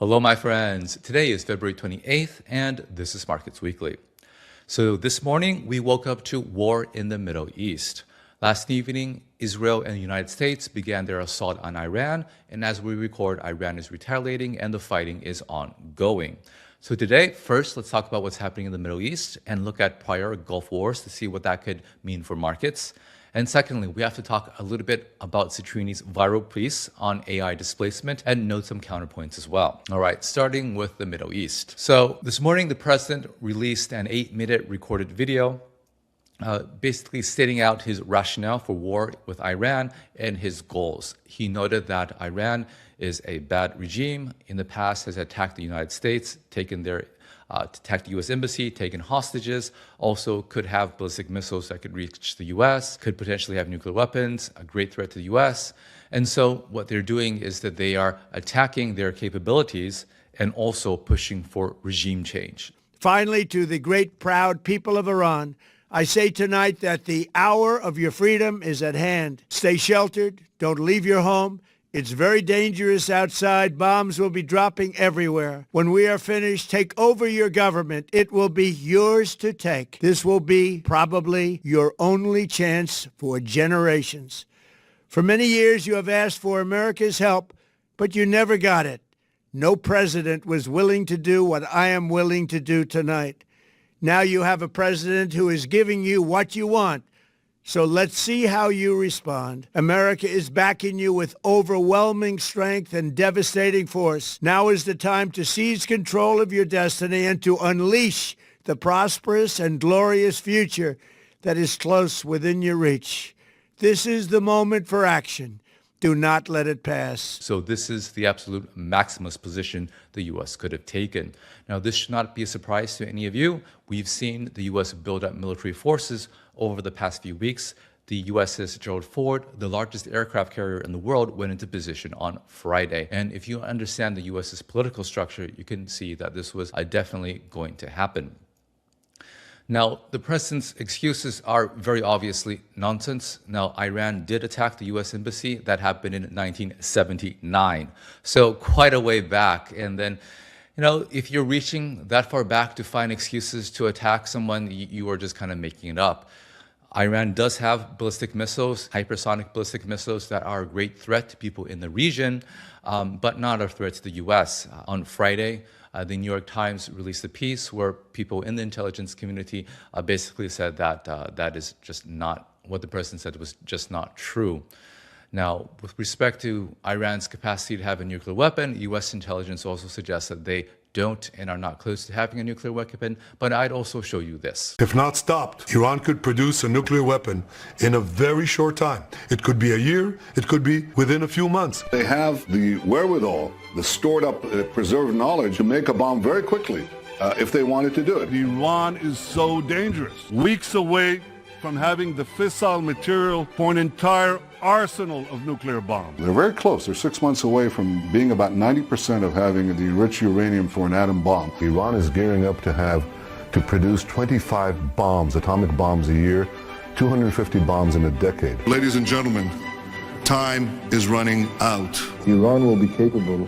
Hello, my friends. Today is February 28th, and this is Markets Weekly. So this morning, we woke up to war in the Middle East. Last evening, Israel and the United States began their assault on Iran, and as we record, Iran is retaliating and the fighting is ongoing. So today, first, let's talk about what's happening in the Middle East and look at prior Gulf Wars to see what that could mean for markets. And secondly, we have to talk a little bit about Citruini's viral piece on AI displacement and note some counterpoints as well. All right, starting with the Middle East. So this morning, the president released an 8-minute recorded video basically stating out his rationale for war with Iran and his goals. He noted that Iran is a bad regime, in the past has attacked the United States, attacked the U.S. Embassy, taken hostages, also could have ballistic missiles that could reach the U.S., could potentially have nuclear weapons, a great threat to the U.S. And so what they're doing is that they are attacking their capabilities and also pushing for regime change. Finally, to the great, proud people of Iran, I say tonight that the hour of your freedom is at hand. Stay sheltered. Don't leave your home. It's very dangerous outside. Bombs will be dropping everywhere. When we are finished, take over your government. It will be yours to take. This will be probably your only chance for generations. For many years, you have asked for America's help, but you never got it. No president was willing to do what I am willing to do tonight. Now you have a president who is giving you what you want. So let's see how you respond. America is backing you with overwhelming strength and devastating force. Now is the time to seize control of your destiny and to unleash the prosperous and glorious future that is close within your reach. This is the moment for action. Do not let it pass. So this is the absolute maximalist position the U.S. could have taken. Now, this should not be a surprise to any of you. We've seen the U.S. build up military forces over the past few weeks. The USS Gerald Ford, the largest aircraft carrier in the world, went into position on Friday. And if you understand the U.S.'s political structure, you can see that this was definitely going to happen. Now, the president's excuses are very obviously nonsense. Now, Iran did attack the U.S. Embassy. That happened in 1979. So quite a way back. And then, if you're reaching that far back to find excuses to attack someone, you are just kind of making it up. Iran does have ballistic missiles, hypersonic ballistic missiles that are a great threat to people in the region, but not a threat to the U.S. On Friday, the New York Times released a piece where people in the intelligence community basically said that that is just not what the president said was just not true. Now, with respect to Iran's capacity to have a nuclear weapon, U.S. intelligence also suggests that they don't and are not close to having a nuclear weapon, but I'd also show you this. If not stopped, Iran could produce a nuclear weapon in a very short time. It could be a year, it could be within a few months. They have the wherewithal, the stored up, preserved knowledge to make a bomb very quickly if they wanted to do it. Iran is so dangerous. Weeks away from having the fissile material for an entire arsenal of nuclear bombs. They're very close. They're 6 months away from being about 90% of having the enriched uranium for an atom bomb. Iran is gearing up to produce 25 bombs, atomic bombs a year, 250 bombs in a decade. Ladies and gentlemen, time is running out. Iran will be capable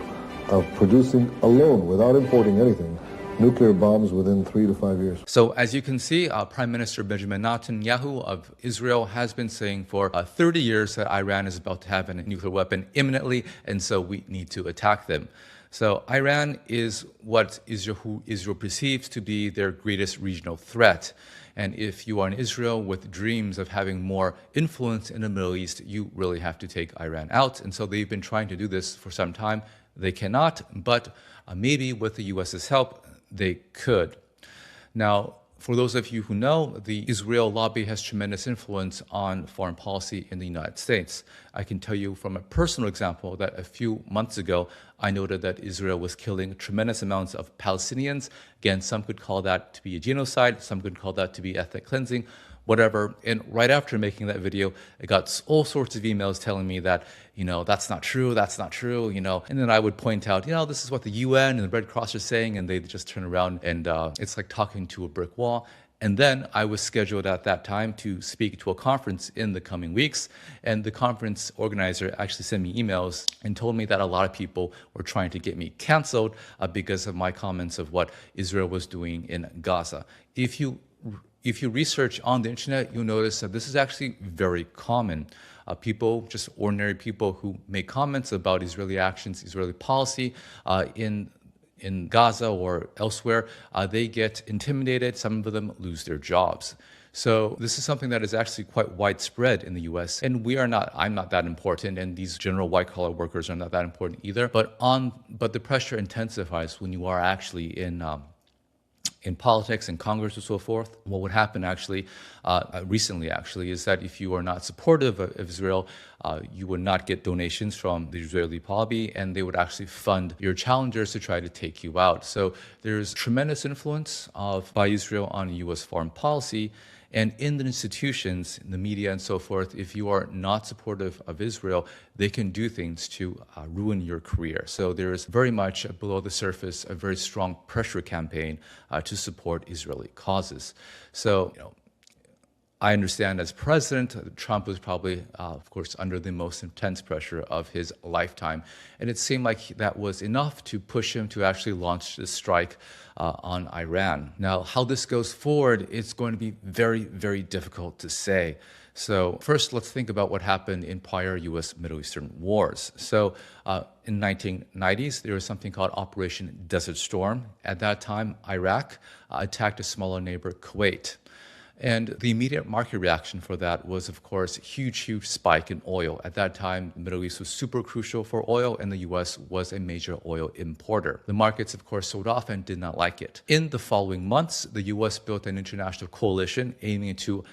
of producing alone, without importing anything, nuclear bombs within 3 to 5 years. So as you can see, Prime Minister Benjamin Netanyahu of Israel has been saying for 30 years that Iran is about to have a nuclear weapon imminently, and so we need to attack them. So Iran is what Israel perceives to be their greatest regional threat. And if you are in Israel with dreams of having more influence in the Middle East, you really have to take Iran out. And so they've been trying to do this for some time. They cannot, but maybe with the U.S.'s help, they could. Now, for those of you who know, the Israel lobby has tremendous influence on foreign policy in the United States. I can tell you from a personal example that a few months ago, I noted that Israel was killing tremendous amounts of Palestinians. Again, some could call that to be a genocide, some could call that to be ethnic cleansing, whatever. And right after making that video, I got all sorts of emails telling me that, that's not true, And then I would point out, this is what the UN and the Red Cross are saying, and they just turn around and it's like talking to a brick wall. And then I was scheduled at that time to speak to a conference in the coming weeks. And the conference organizer actually sent me emails and told me that a lot of people were trying to get me canceled because of my comments of what Israel was doing in Gaza. If you research on the internet, you'll notice that this is actually very common. People, just ordinary people who make comments about Israeli actions, Israeli policy in Gaza or elsewhere, they get intimidated. Some of them lose their jobs. So this is something that is actually quite widespread in the U.S. And I'm not that important, and these general white-collar workers are not that important either. But the pressure intensifies when you are actually in politics, in Congress, and so forth. What would happen recently is that if you are not supportive of Israel, you would not get donations from the Israeli lobby, and they would actually fund your challengers to try to take you out. So there's tremendous influence by Israel on U.S. foreign policy. And in the institutions, in the media and so forth, if you are not supportive of Israel, they can do things to ruin your career. So there is very much below the surface a very strong pressure campaign to support Israeli causes. So, I understand as president, Trump was probably, of course, under the most intense pressure of his lifetime. And it seemed like that was enough to push him to actually launch this strike on Iran. Now, how this goes forward, it's going to be very, very difficult to say. So first, let's think about what happened in prior U.S. Middle Eastern wars. So in 1990s, there was something called Operation Desert Storm. At that time, Iraq attacked a smaller neighbor, Kuwait. And the immediate market reaction for that was, of course, huge spike in oil. At that time, the Middle East was super crucial for oil, and the U.S. was a major oil importer. The markets, of course, sold off and did not like it. In the following months, the U.S. built an international coalition aiming to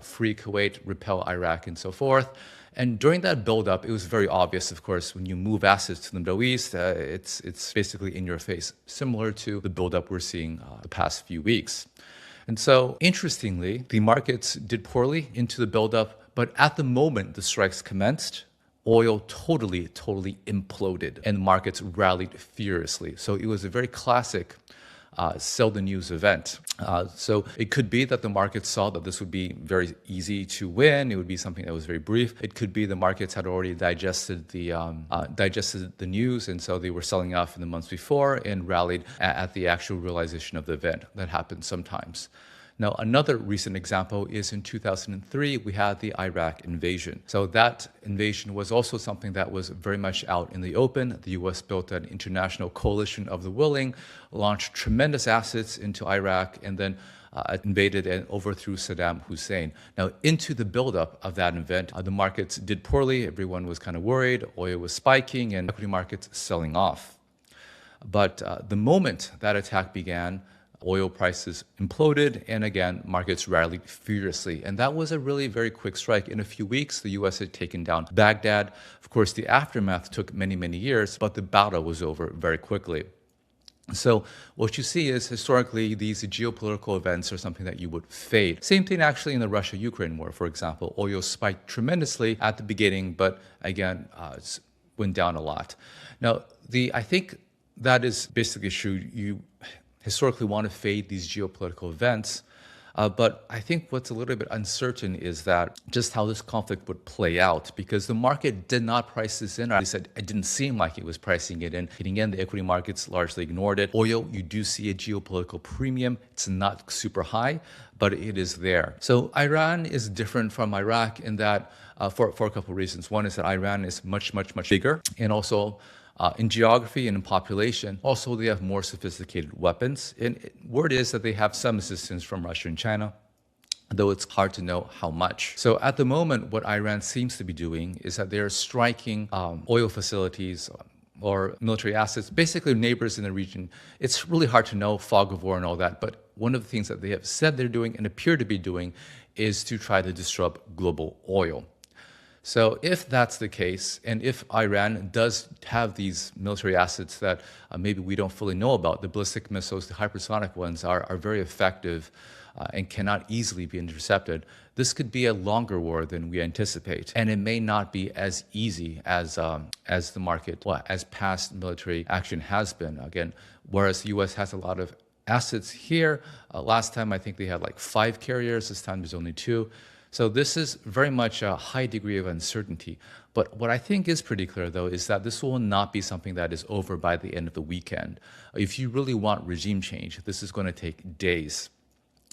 free Kuwait, repel Iraq, and so forth. And during that buildup, it was very obvious, of course, when you move assets to the Middle East, it's basically in your face, similar to the buildup we're seeing the past few weeks. And so, interestingly, the markets did poorly into the buildup, but at the moment the strikes commenced, oil totally imploded, and markets rallied furiously. So it was a very classic sell the news event. So it could be that the markets saw that this would be very easy to win. It would be something that was very brief. It could be the markets had already digested the news, and so they were selling off in the months before and rallied at the actual realization of the event. That happens sometimes. Now, another recent example is in 2003, we had the Iraq invasion. So that invasion was also something that was very much out in the open. The U.S. built an international coalition of the willing, launched tremendous assets into Iraq, and then invaded and overthrew Saddam Hussein. Now, into the buildup of that event, the markets did poorly. Everyone was kind of worried. Oil was spiking and equity markets selling off. But the moment that attack began, oil prices imploded, and again, markets rallied furiously. And that was a really very quick strike. In a few weeks, the U.S. had taken down Baghdad. Of course, the aftermath took many, many years, but the battle was over very quickly. So what you see is, historically, these geopolitical events are something that you would fade. Same thing actually in the Russia-Ukraine war, for example. Oil spiked tremendously at the beginning, but again, went down a lot. Now, I think that is basically true. You historically want to fade these geopolitical events. But I think what's a little bit uncertain is that just how this conflict would play out, because the market did not price this in. At least it didn't seem like it was pricing it in. Hitting in, the equity markets largely ignored it. Oil, you do see a geopolitical premium. It's not super high, but it is there. So Iran is different from Iraq in that, for a couple of reasons. One is that Iran is much bigger, and also in geography and in population. Also, they have more sophisticated weapons. And word is that they have some assistance from Russia and China, though it's hard to know how much. So at the moment, what Iran seems to be doing is that they're striking oil facilities or military assets, basically neighbors in the region. It's really hard to know, fog of war and all that, but one of the things that they have said they're doing and appear to be doing is to try to disrupt global oil. So if that's the case, and if Iran does have these military assets that maybe we don't fully know about, the ballistic missiles, the hypersonic ones are very effective and cannot easily be intercepted, this could be a longer war than we anticipate. And it may not be as easy as the market, as past military action has been. Again, whereas the U.S. has a lot of assets here. Last time, I think they had like 5 carriers. This time, there's only 2. So this is very much a high degree of uncertainty. But what I think is pretty clear, though, is that this will not be something that is over by the end of the weekend. If you really want regime change, this is going to take days.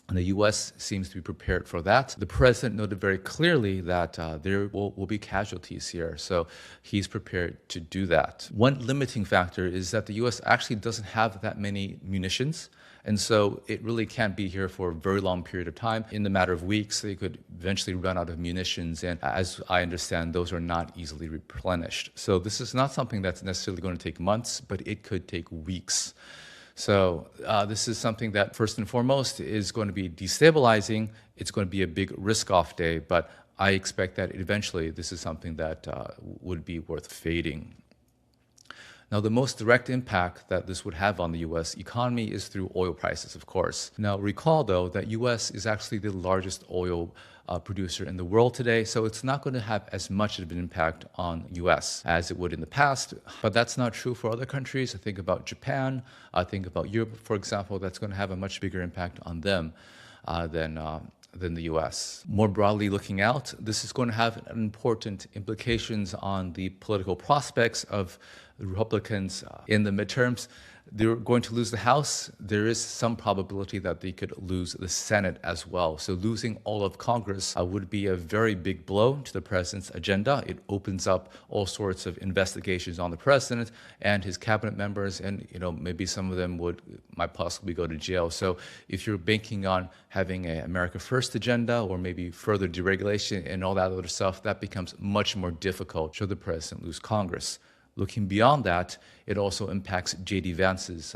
And the U.S. seems to be prepared for that. The president noted very clearly that there will be casualties here, so he's prepared to do that. One limiting factor is that the U.S. actually doesn't have that many munitions, and so it really can't be here for a very long period of time. In the matter of weeks, they could eventually run out of munitions, and as I understand, those are not easily replenished. So this is not something that's necessarily going to take months, but it could take weeks. So this is something that, first and foremost, is going to be destabilizing. It's going to be a big risk-off day, but I expect that eventually this is something that would be worth fading. Now, the most direct impact that this would have on the U.S. economy is through oil prices, of course. Now, recall, though, that U.S. is actually the largest oil producer in the world today, so it's not going to have as much of an impact on U.S. as it would in the past. But that's not true for other countries. I think about Japan. I think about Europe, for example. That's going to have a much bigger impact on them than the U.S. More broadly looking out, this is going to have important implications on the political prospects of the Republicans in the midterms. They're going to lose the House. There is some probability that they could lose the Senate as well. So losing all of Congress would be a very big blow to the president's agenda. It opens up all sorts of investigations on the president and his cabinet members, and maybe some of them might possibly go to jail. So if you're banking on having an America First agenda or maybe further deregulation and all that other stuff, that becomes much more difficult should the president lose Congress. Looking beyond that, it also impacts J.D. Vance's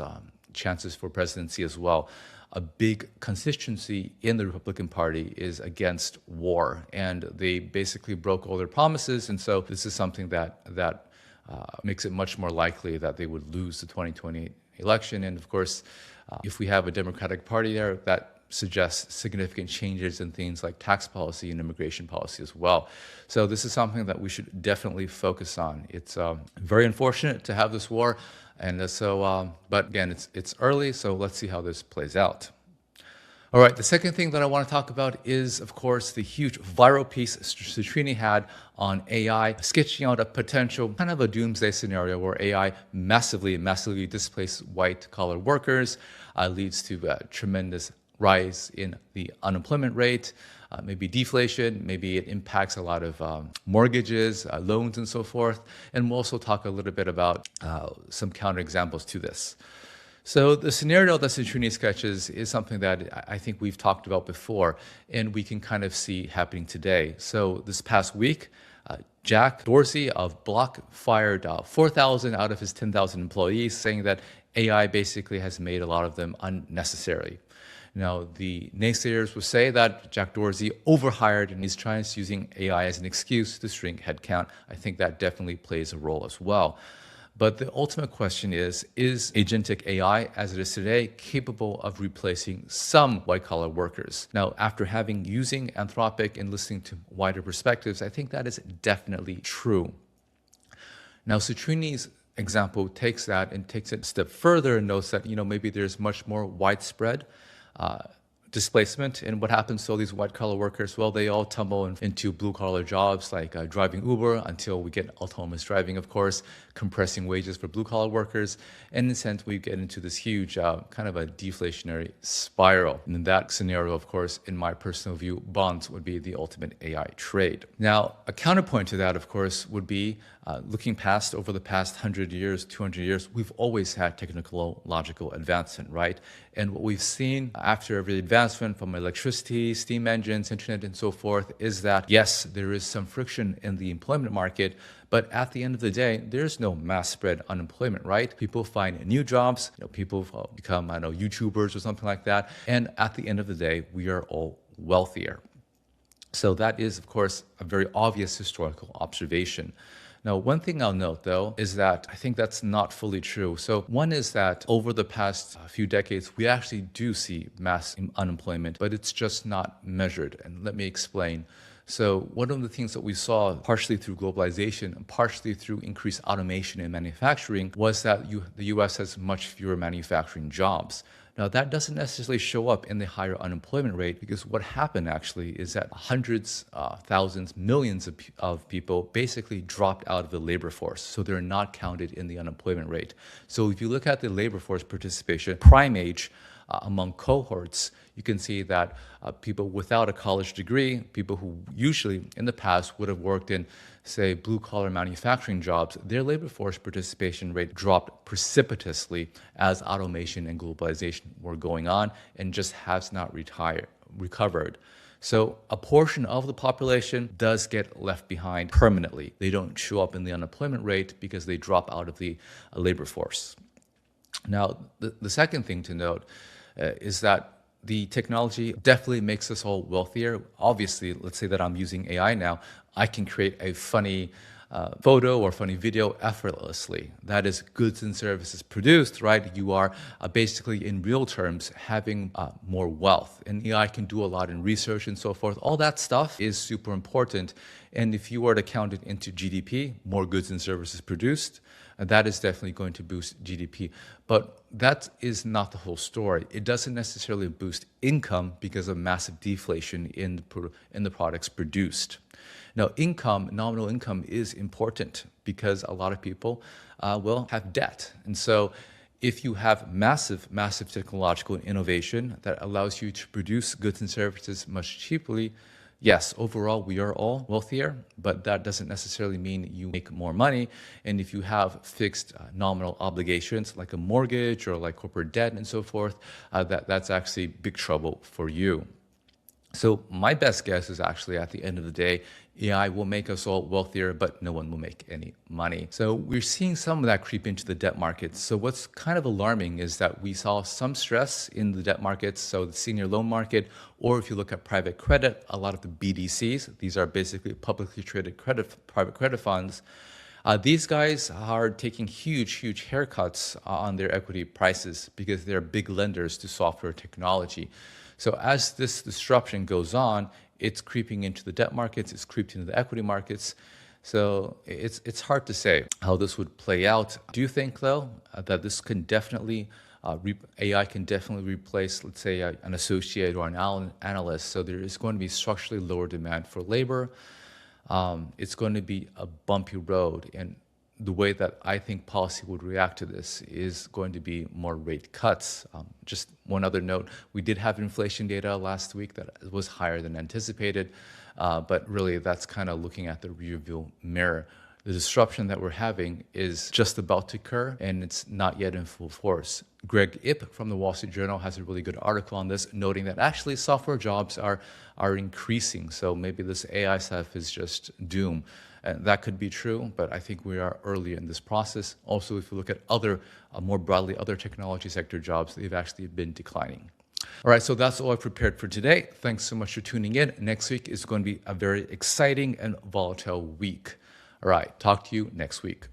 chances for presidency as well. A big constituency in the Republican Party is against war, and they basically broke all their promises, and so this is something that makes it much more likely that they would lose the 2020 election. And of course, if we have a Democratic Party there, that suggests significant changes in things like tax policy and immigration policy as well. So this is something that we should definitely focus on. It's very unfortunate to have this war, and but again, it's early, so let's see how this plays out. All right, the second thing that I want to talk about is, of course, the huge viral piece Citrini had on AI, sketching out a potential kind of a doomsday scenario where AI massively displaces white-collar workers, leads to tremendous rise in the unemployment rate, maybe deflation, maybe it impacts a lot of mortgages, loans, and so forth. And we'll also talk a little bit about some counterexamples to this. So the scenario that Citrini sketches is something that I think we've talked about before, and we can kind of see happening today. So this past week, Jack Dorsey of Block fired 4,000 out of his 10,000 employees, saying that AI basically has made a lot of them unnecessary. Now, the naysayers will say that Jack Dorsey overhired and he's trying to using AI as an excuse to shrink headcount. I think that definitely plays a role as well. But the ultimate question is agentic AI, as it is today, capable of replacing some white-collar workers? Now, after using Anthropic and listening to wider perspectives, I think that is definitely true. Now, Citrini's example takes that and takes it a step further and notes that maybe there's much more widespread displacement. And what happens to all these white-collar workers? Well, they all tumble into blue-collar jobs like driving Uber until we get autonomous driving, of course, compressing wages for blue-collar workers. And in a sense, we get into this huge kind of a deflationary spiral. And in that scenario, of course, in my personal view, bonds would be the ultimate AI trade. Now, a counterpoint to that, of course, would be looking past over the past 100 years, 200 years, we've always had technological advancement, right? And what we've seen after every advancement from electricity, steam engines, internet, and so forth is that, yes, there is some friction in the employment market, but at the end of the day, there's no mass spread unemployment, right? People find new jobs, people become, YouTubers or something like that. And at the end of the day, we are all wealthier. So that is, of course, a very obvious historical observation. Now, one thing I'll note, though, is that I think that's not fully true. So one is that over the past few decades, we actually do see mass unemployment, but it's just not measured. And let me explain. So one of the things that we saw partially through globalization and partially through increased automation in manufacturing was that the U.S. has much fewer manufacturing jobs. Now, that doesn't necessarily show up in the higher unemployment rate because what happened actually is that hundreds, thousands, millions of people basically dropped out of the labor force. So they're not counted in the unemployment rate. So if you look at the labor force participation, prime age, among cohorts, you can see that people without a college degree, people who usually in the past would have worked in, say, blue-collar manufacturing jobs, their labor force participation rate dropped precipitously as automation and globalization were going on and just has not recovered. So a portion of the population does get left behind permanently. They don't show up in the unemployment rate because they drop out of the labor force. Now, the second thing to note is that the technology definitely makes us all wealthier. Obviously, let's say that I'm using AI now, I can create a funny photo or funny video effortlessly. That is goods and services produced, right? You are basically in real terms having more wealth. And AI can do a lot in research and so forth. All that stuff is super important. And if you were to count it into GDP, more goods and services produced, that is definitely going to boost GDP. But that is not the whole story. It doesn't necessarily boost income because of massive deflation in the products produced. Now, nominal income is important because a lot of people will have debt. And so if you have massive technological innovation that allows you to produce goods and services much cheaply, yes, overall, we are all wealthier, but that doesn't necessarily mean you make more money. And if you have fixed nominal obligations like a mortgage or like corporate debt and so forth, that's actually big trouble for you. So my best guess is actually at the end of the day, AI will make us all wealthier, but no one will make any money. So we're seeing some of that creep into the debt markets. So what's kind of alarming is that we saw some stress in the debt markets, so the senior loan market, or if you look at private credit, a lot of the BDCs, these are basically publicly traded private credit funds. These guys are taking huge haircuts on their equity prices because they're big lenders to software technology. So as this disruption goes on, it's creeping into the debt markets, it's creeping into the equity markets. So it's hard to say how this would play out. Do you think, though, that this can definitely, AI can definitely replace, let's say, an associate or an analyst? So there is going to be structurally lower demand for labor. It's going to be a bumpy road. And the way that I think policy would react to this is going to be more rate cuts. Just one other note, we did have inflation data last week that was higher than anticipated, but really that's kind of looking at the rearview mirror. The disruption that we're having is just about to occur, and it's not yet in full force. Greg Ip from the Wall Street Journal has a really good article on this, noting that actually software jobs are increasing. So maybe this AI stuff is just doom. And that could be true, but I think we are early in this process. Also, if you look at other, more broadly, other technology sector jobs, they've actually been declining. All right, so that's all I prepared for today. Thanks so much for tuning in. Next week is going to be a very exciting and volatile week. All right, talk to you next week.